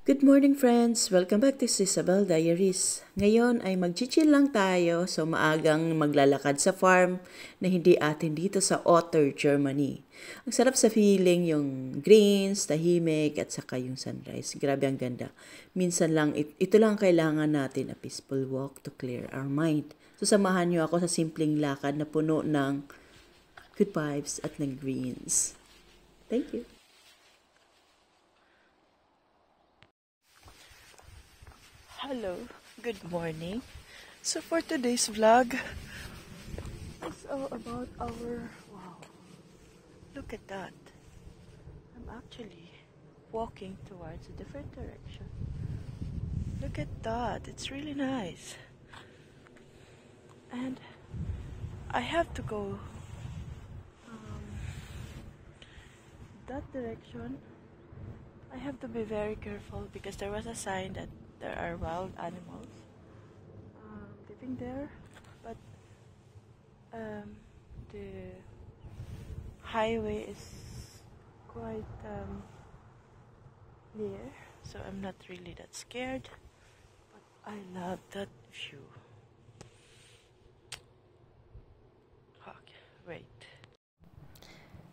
Good morning friends! Welcome back to Isabel Diaries. Ngayon ay mag-chill lang tayo so maagang maglalakad sa farm na hindi atin dito sa Otter, Germany. Ang sarap sa feeling yung greens, tahimik at saka yung sunrise. Grabe ang ganda. Minsan lang, ito lang kailangan natin, a peaceful walk to clear our mind. So samahan niyo ako sa simpleng lakad na puno ng good vibes at ng greens. Thank you! Hello, good morning. So for today's vlog, it's all about wow, look at that. I'm actually walking towards a different direction. Look at that, it's really nice. And I have to go that direction. I have to be very careful because there was a sign that there are wild animals living there, but the highway is quite near, so I'm not really that scared, but I love that view. Okay, wait.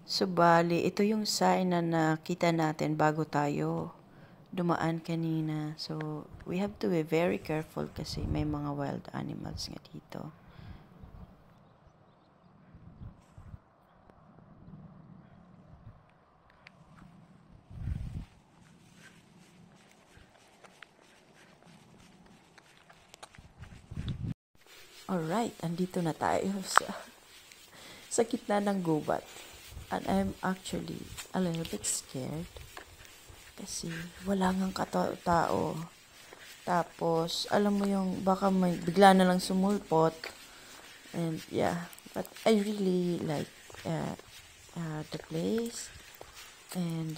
So, bali, ito yung sign na nakita natin bago tayo dumaan kanina. So, we have to be very careful kasi may mga wild animals nga dito. Alright, andito na tayo sa gitna ng gubat. And I'm actually a little bit scared. Kasi wala ngang tao. Tapos, alam mo yung baka may bigla na lang sumulpot. And yeah, but I really like the place. And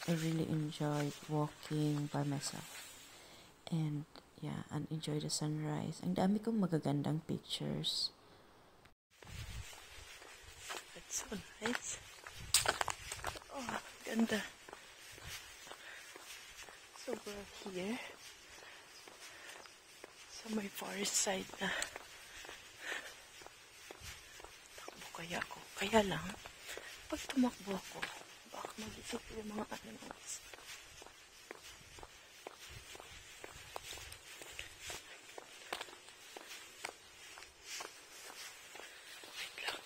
I really enjoyed walking by myself. And yeah, and enjoy the sunrise. Ang dami kong magagandang pictures. It's so nice. Oh, ganda. So we're here sa may forest side na. Takbo kaya ako. Kaya lang, pag tumakbo ako, baka mag-isip yung mga animals. Wait lang.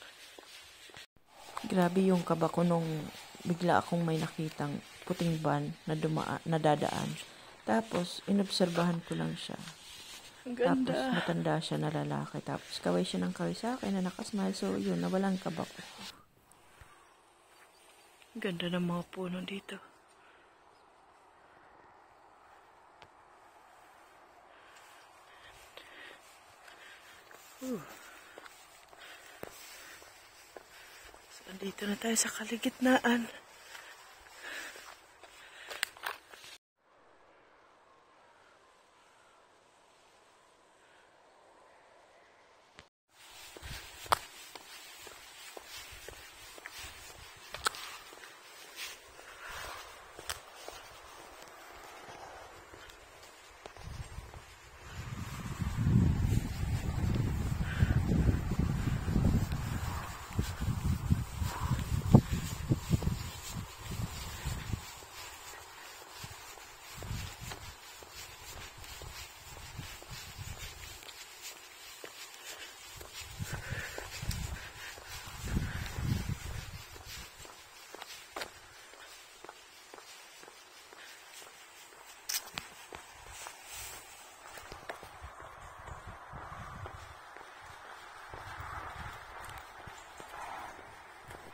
Grabe yung kaba ko nung bigla akong may nakitang puting van na dadaan. Tapos, inobserbahan ko lang siya. Ang ganda. Tapos, matanda siya na lalaki. Tapos, kaway siya ng kaway sa akin na nakasmile. So, yun, nawalan kaba ko. Ang ganda ng mga puno dito. So, andito na tayo sa kaligitnaan.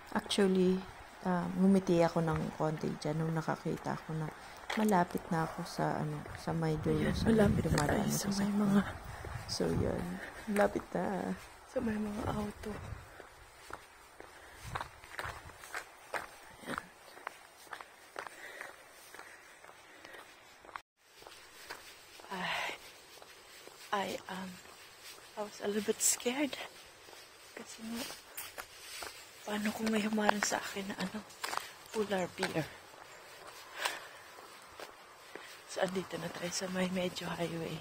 Actually, ngumiti ako ng konti dyan nung nakakita ko na malapit na ako sa may dulo. Sa Malapit na tayo dumadaan sa sa may sakyan. mga So, yun. Malapit na. sa may mga auto. I was a little bit scared. Kasi nga, paano kung may humarang sa akin na polar bear? So, andito na tayo sa may medyo highway.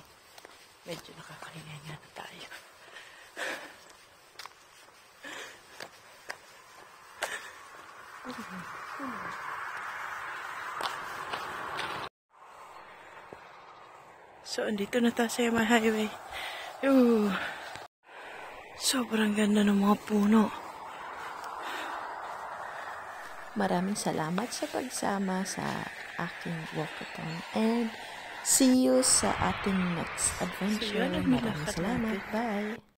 Medyo nakakahinga na tayo. So, andito na tayo sa may highway. Sobrang ganda ng mga puno. Maraming salamat sa pagsama sa aking walkathon and see you sa ating next adventure. So, yun ang Maraming nilakad salamat. natin. Bye!